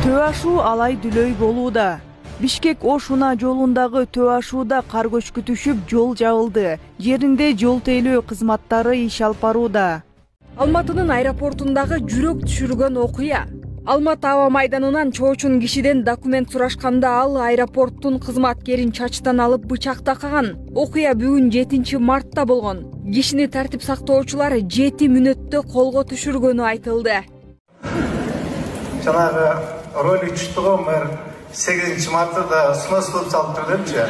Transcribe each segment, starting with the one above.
Төө ашуу алай дүлөй болууда. Бишкек Ош-Уна жолундагы төө ашууда кар көчкү түшүп, жол жабылды. Жеринде жол тейлөө кызматтары иш алып барууда. Алматынын аэропортундагы жүрөк түшүргөн окуя. Алматы аба майданынан чоочун кишиден документ сурашканда ал аэропорттун кызматкерин чачтан алып бычактаган. Окуя бүгүн 7 мартта болгон. Кишини тартип сактоочулар 7 мүнөттө колго түшүргөнү айтылды. Жанагы ролик түштү го, мэр 8 мартта снос кылып салып турдумчу.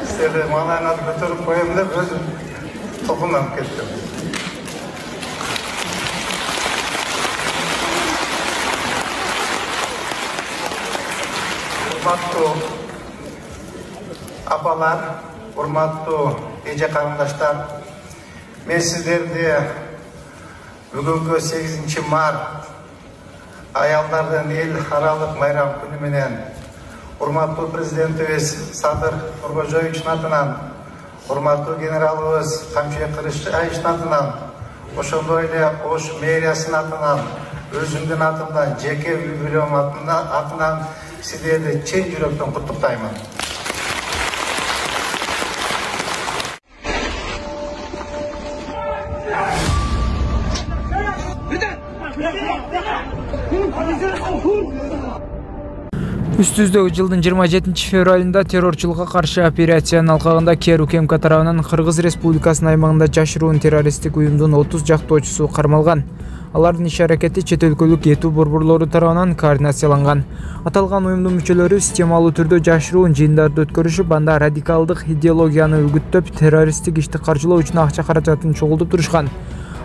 Силерди манайына көтөрүп коем деп өзүм топунан кеттим. Урматтуу апалар, урматтуу эже карындаштар, мен сиздерди бүгүнкү 8 март аялдардын эл аралык майрам күнү менен урматтуу президентибиз Садыр Тургожоевичтин атынан, урматтуу генералыбыз Камчыбек Кырышбаевичтин атынан, ошондой эле Ош мэриясынын атынан, өзүмдүн атымдан, жеке үй бүлөм атынан сиздерди чын жүрөктөн куттуктаймын. Үстүздөгү жылдын 27 февралында террорчулукка каршы операциянын алкагында Кер УКМК тарабынан Кыргыз Республикасынын аймагында жашыруун террористтик уюмдун 30 жактоочусу кармалган. Алардын иш-аракети чет өлкөлүк этүү борборлору тарабынан координацияланган. Аталган уюмдун мүчөлөрү системалуу түрдө жашыруун жыйындарды өткөрүшүп, анда радикалдык идеологияны үгүттөп, террористтик ишти каржылоо үчүн акча каражатын чогултуп турушкан.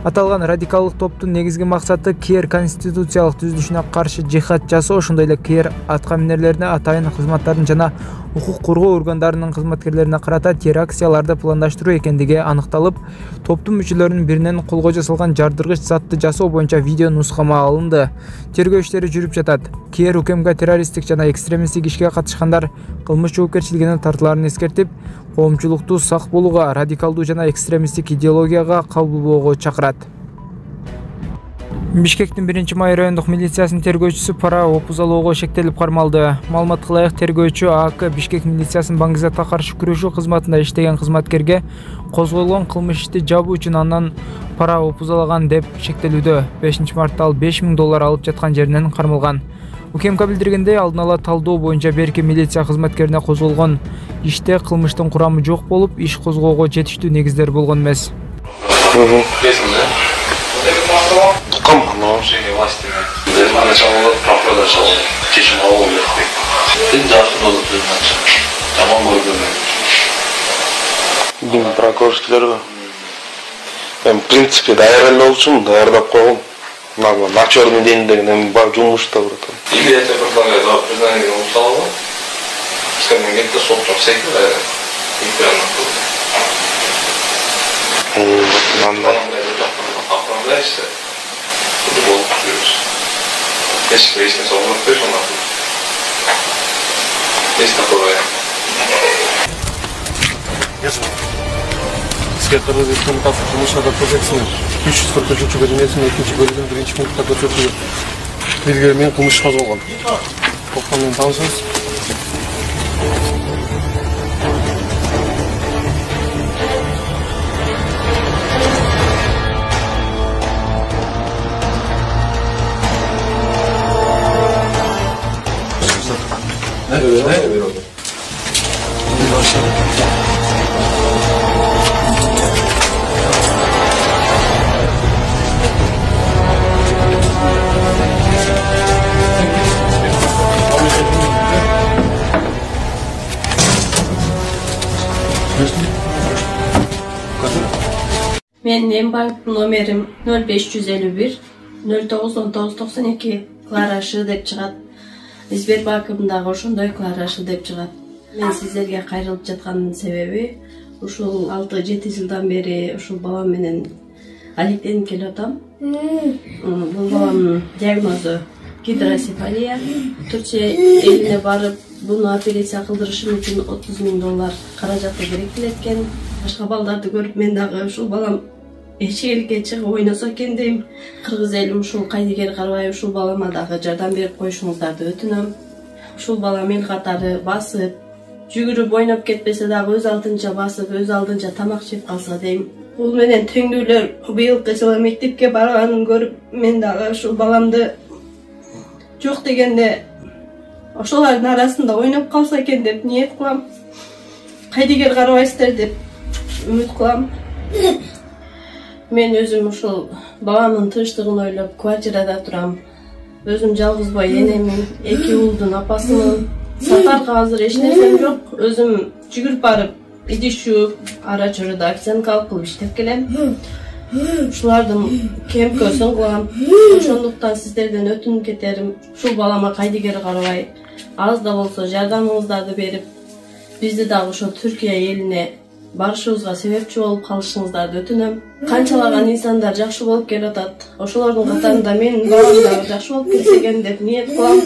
Аталган радикалдык топтун негизги максаты Кер конституциялык түзүлүшүнө каршы жихад жасоо, ошондой эле Кер атка минерлерине, атайын кызматтардын жана укук коргоо органдарынын кызматкерлерине карата террор акцияларды пландаштыруу экендиги аныкталып, топтун мүчөлөрүнүн биринен колго жасалган жардыргыч затты жасоо боюнча видео нускама алынды. Тергөө иштери жүрүп жатат. Кер УКМК террористтик жана экстремисттик ишке катышкандар кылмыш жоопкерчилигине тартылаарын эскертип, коомчулукту сак болууга, радикалдуу жана экстремисттик идеологияга кабыл болууга чакырат. Бишкектин 1-май райондук милициясынын тергөөчүсү пара опузалоого шектелип кармалды. Маалыматка ылайык, тергөөчү АК Бишкек милициясынын баңгизатка каршы күрөшүү кызматында иштеген кызматкерге козголгон кылмыш ишти жабуу үчүн андан пара опузалаган деп шектелүүдө. 5 мартта ал $5000 алып жаткан жеринен кармалган. УКМК билдиргендей, алдын ала талдоо боюнча берки милиция кызматкерине козголгон иште кылмыштын курамы жок болуп, иш козгоого жетиштүү негиздер болгон эмес. Прокурорчуларга мен в принципе даярдалуучумун, даярдап койгом. На черный день деген бар жумушта братан. Имеется предлагает признание усталого. Скажем, где-то собственно всякие оправдаешься, футбол плюс. Если выяснится, он пришел на футбол. Есть такой вариант. Кыргыз Республикасы кылмыш-адап кодексинин 343-бөлүмүнүн 2-бөлүгүнүн 1-пунктунда көрсөтүлгөн белгилер менен кылмыш козголгон. Топтомдон таанышыңыз. Менин банк номерим 0551 091992 Кларашы деп чыгат. Сбербанкымдагы ошондой Кларашы деп чыгат. Мен сиздерге кайрылып жаткандын себеби ушул 6-7 жылдан бери ушул балам менен алектенип келип атам. Бул баламдын диагнозу гидросефалия. Түркия элине барып, буну операция кылдырышым үчүн $30,000 каражаты керектелет экен. Башка балдарды көрүп мен дагы ушул балам эчкеликке чыгып ойносо экен дейм. Кыргыз элим ушул Кайдыгер Карыбаев ушул балама дагы жардам берип коюшуңуздарды өтүнөм. Ушул балам эл катары басып, жүгүрүп ойноп кетпесе дагы өз алдынча басып, өз алдынча тамак жеп калса дейм. Бул менен теңдүүлөр быйылкы жылы мектепке барганын көрүп, мен дагы ушул баламды жок дегенде ошолордун арасында ойноп калса экен деп ниет кылам. Кайдыгер карабайсыздар деп үмүт кылам. Мен өзүм ушул баламдын тынчтыгын ойлоп квартирада турам. Өзүм жалгыз бой энемин, 2 уулдун апасымын. Сапарга азыр эч нерсем жок. Өзүм жүгүрүп барып, идиш жууп, ара чоруда официанткалык кылып иштеп келем. Ушулардын кемкөсүн кылам. Ошондуктан сиздерден өтүнүп кетерим, ушул балама Кайдыгер Карабай аз да болсо жардамыңыздарды берип, бизди дагы ошо Түркия элине барышыбызга себепчи болуп калышыңыздарды өтүнөм. Канчалаган инсандар жакшы болуп келатат. Ошолордун катарында менин балам дагы жакшы болуп кетсе экен деп ниет кылам.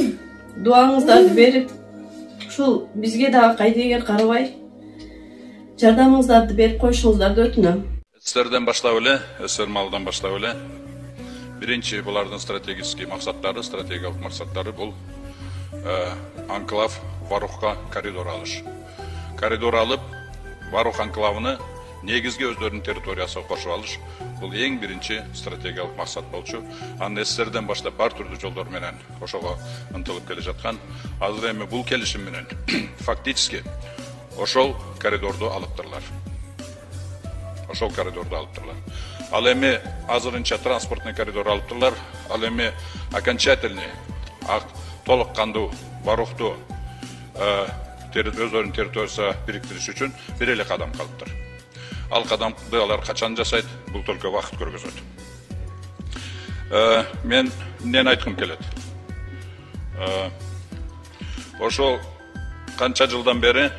Дуаңыздарды берип, ушул бизге дагы Кайдыгер Карабай жардамыңыздарды берип коюшуңуздарды өтүнөм. Сіздерден баштап эле, СССР малдан баштап эле, биринчи булардын стратегический максаттары, стратегиялык максаттары бул анклав Варухка коридор алыш. Коридор алып, Варух анклавыны негизги өздөрүнүн территориясына кошуп алыш. Бул эң биринчи стратегиялык максат болчу. Аны СССРден баштап ар түрдүү жолдор менен ошого ынтылып келе жаткан. Азыр эми бул келишим менен фактически ошол коридорду алыптырлар. Ошол коридорду алыптырлар. Ал эми азырынча транспортный коридор алыптырлар. Ал эми окончательный толук кандуу Варухту өздөрүнүн территориясына бириктириш үчүн бир эле кадам калыптыр. Ал кадамды алар качан жасайт, бул только вакыт көргөзөт. Мен эмнени айткым келет? Ошол канча жылдан бери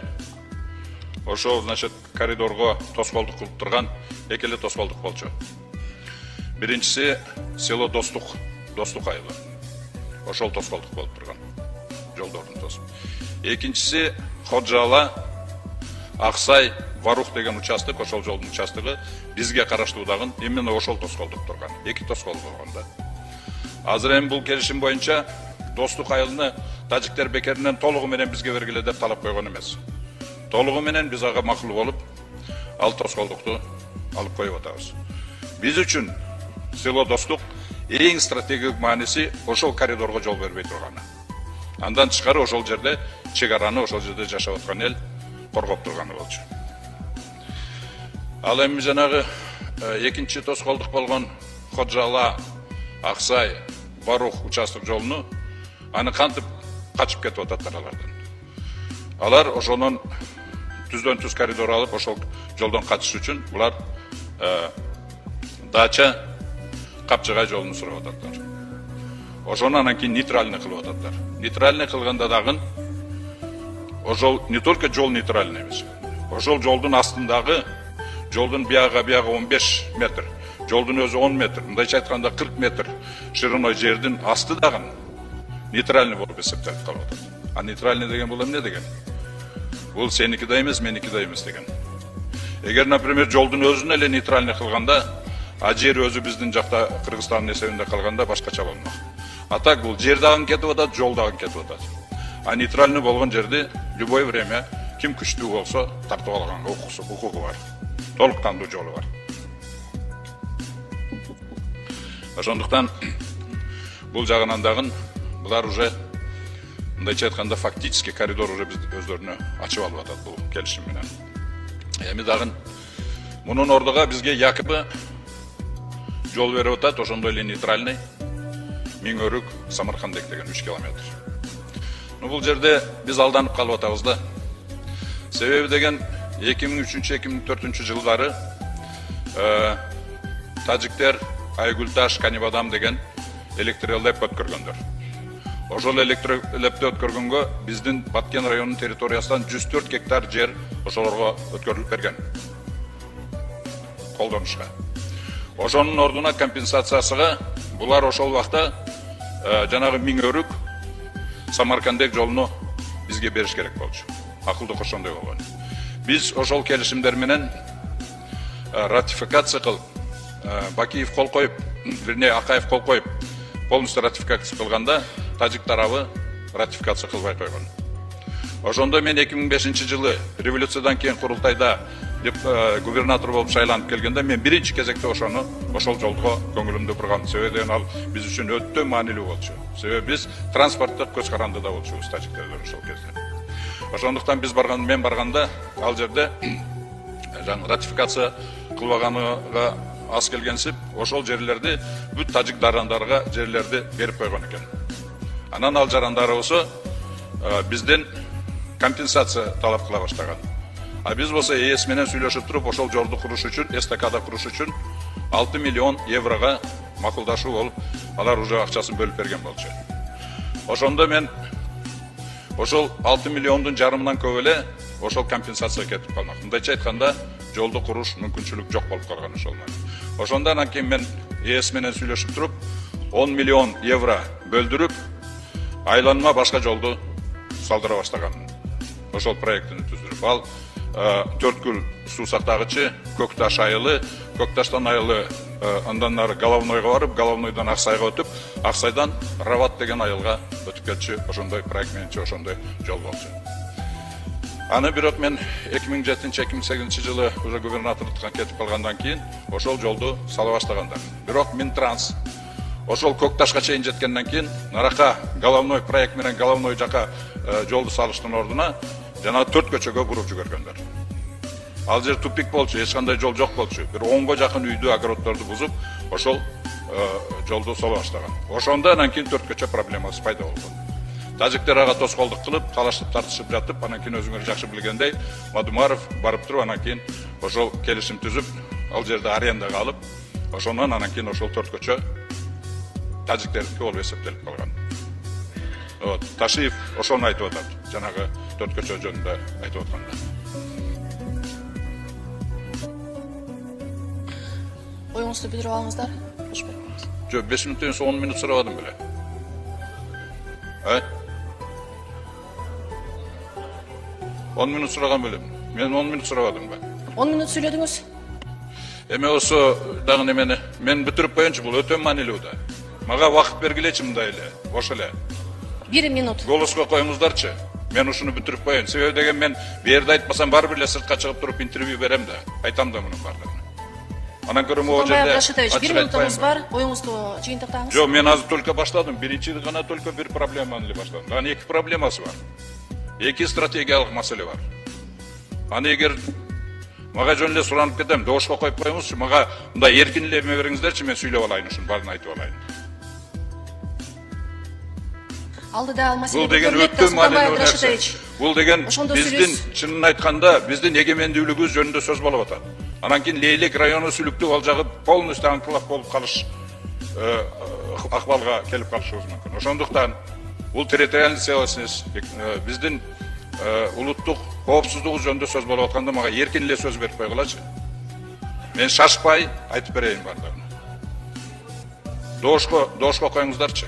ошол, значит, коридорго тоскоолдук кылып турган эки эле тоскоолдук болчу. Биринчиси село Достук айылы. Ошол тоскоолдук болуп турган. Жолдордун тосуп. Экинчиси Ходжала, Аксай, Варух деген участок, ошол жолдун участогу бизге караштуу дагы именно ошол тоскоолдук турган. Эки тоскоол болгондо. Азыр эми бул келишим боюнча Достук айылыны тажиктер бекеринен толугу менен бизге бергиле деп талап койгон эмес. Толугу менен биз ага макул болуп, ал тоскоолдукту алып коюп атабыз. Биз үчүн село Достук эң стратегиялык мааниси ошол коридорго жол бербей турганы. Андан тышкары ошол жерде чек араны, ошол жерде жашап аткан эл коргоп турганы болчу. Ал эми жанагы экинчи тоскоолдук болгон Ходжала, Аксай, Варух участок жолуну аны кантип качып кетип ататтар алардан. Алар ошонун түздөн түз коридор алып, ошол жолдон качыш үчүн булар дача Капчыгай жолун сурап ататтар. Ошону анан кийин нейтральный кылып ататтар. Нейтральный кылганда дагы ошол не только жол нейтральный эмес. Ошол жолдун астындагы жолдун бияга 15 метр, жолдун өзү 10 метр, мындайча айтканда 40 метр шириной жердин асты дагы нейтральный болуп эсептелип калып атат. А нейтральный деген бул эмне деген? Бул сеники да эмес, меники да эмес деген. Эгер, например, жолдун өзүн эле нейтральный кылганда, а жер өзү биздин жакта Кыргызстандын эсебинде калганда башкача болмок. А так бул жер дагы кетип атат, жол дагы кетип атат. А нейтральный болгон жерди любой время ким күчтүү болсо тартып алганга укугу бар. Толук кандуу жолу бар. Ошондуктан бул жагынан дагы булар уже мындайча айтканда фактически коридор уже биз өздөрүнө ачып алып атат бул келишим менен. Эми дагы мунун ордуга бизге якыбы жол берип атат, ошондой эле нейтральный Миңөрүк Самаркандек деген 3 километр. Бул жерде биз алданып калып атабыз да. Себеби деген 2003-2004 жылдары тажиктер Айгулташ, Канибадам деген электролеп өткөргөндөр. Ошол электролепти өткөргөнгө биздин Баткен районунун территориясынан 104 гектар жер ошолорго өткөрүлүп берген. Колдонушка. Ошонун ордуна компенсациясыга булар ошол вакытта жанагы Миңөрүк Самаркандек жолуну бизге бериш керек болчу. Акылдык ошондой болгон. Биз ошол келишимдер менен ратификация кылып, Бакиев кол коюп, вернее Акаев кол коюп, полностью ратификация кылганда тажик тарабы ратификация кылбай койгон. Ошондо мен 2005 жылы революциядан кийин курултайда губернатор болуп шайланып келгенде мен биринчи кезекте ошол жолго көңүлүмдү бургам. Себеби ал биз үчүн өтө маанилүү болчу. Себеби биз транспорттук көз карандыда болчубуз тажиктерден ошол кезде. Ошондуктан мен барганда ал жерде ратификация кылбаганга аз келгенсип, ошол жерлерди бүт тажик дарандарга жерлерди берип койгон экен. Анан ал жарандар болсо бизден компенсация талап кыла баштаган. А биз болсо ЭС менен сүйлөшүп туруп, ошол жолду куруш үчүн, эстакада куруш үчүн 6 миллион еврого макулдашуу болуп, алар уже акчасын бөлүп берген болчу. Ошондо мен ошол 6 миллиондун жарымынан көп эле ошол компенсация кетип калмак. Мындайча айтканда, жолду куруш мүмкүнчүлүк жок болуп калган ошолдан. Ошондон кийин мен ЭС менен сүйлөшүп туруп, 10 миллион евро бөлдүрүп, айланма башка жолду салдыра баштаган. Ошол проекттин түзүлүп, ал Төрткүл суу сактагычы, Көкташ айылы, Көкташтан айылы андан нары Головнойго барып, Головнойдон Аксайга өтүп, Аксайдан Рават деген айылга өтүп кетчү. Ошондой проект мененче ошондой жол болчу. Аны бирок мен 2007-2008 жылы уже губернаторлуктан кетип калгандан кийин ошол жолду сала баштагандар. Бирок Минтранс ошол Көкташка чейин жеткенден кийин нарака Головной проект менен Головной жака жолду салыштын ордуна жана 4 көчөгө буруп жүгөргөндөр. Ал жер тупик болчу, эч кандай жол жок болчу. Бир 10го жакын үйдү, огороддорду бузуп, ошол жолду сала баштаган. Ошондон кийин 4 көчө проблемасы пайда болгон. Тажиктер ага тоскоолдук кылып, талашып тартышып жатып, анан кийин өзүңөр жакшы билгендей, Мадумаров барып туруп, анан кийин ошол келишим түзүп, ал жерде арендага алып, ошондон анан кийин ошол 4 көчө тажиктердики болуп эсептелип калган. Ташиев ошону айтып атат, жанагы 4 көчө жөнүндө айтып атканда. Оюңузду билдирип алыңыздар. Жок, 5 мүнөттөн соң 10 мүнөт сурабадым беле. 10 мүнөт сураган белем. Мен 10 мүнөт сурабадым ба? 10 мүнөт сүйлөдүңүз. Эме болсо дагы немени мен бүтүрүп коеюнчу, бул өтө маанилүү да. Мага убакыт бергилечи мындай эле, бош эле. 1 минут. Голоско коюңуздарчы. Мен ушуну бүтүрүп коеюн. Себеби деген мен берде айтпасам бар бир эле сыртка чыгып туруп интервью берем да. Айтам да мунун бардыгын. Анан көрө могу жерде 1 минутуңуз бар. Оюңузду жыйынтыктаңыз. Жок, мен азыр только баштадым. Биринчи гана только бир проблеманы эле баштадым. Анан 2 проблемасы бар. 2 стратегиялык маселе бар. Аны эгер мага жөн эле суранып кетем, добушка коюп коюңузчу. Мага мындай эркин эле эме бериңиздерчи, мен сүйлөп алайын, ушунун баарын айтып алайын. Алдыда ал маселе. Бул деген өтө маанилүү нерсе. Бул деген биздин чынын айтканда биздин эгемендүүлүгүбүз жөнүндө сөз болуп атат. Анан кийин Лейлек району сүлүктүү ал жагы полностью анклав болуп калыш акыбалга келип калышыбыз мүмкүн. Ошондуктан бул территориальный целостность биздин улуттук коопсуздугу жөнүндө сөз болуп атканда мага эркин эле сөз берип койгулачы. Мен шашпай айтып берейин бардыгын. Добушка коюңуздарчы.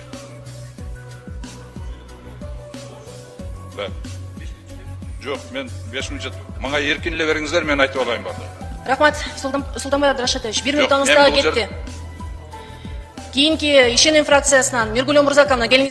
Жок, мен 5 мүнөт. Мага эркин эле бериңиздер, мен айтып алайын бардыгын. Рахмат, Султанбай Абдрашитович, 1 минутуңуз дагы кетти. Кийинки ишеним фракциясынан Миргүл Омурзаковна келиңиз.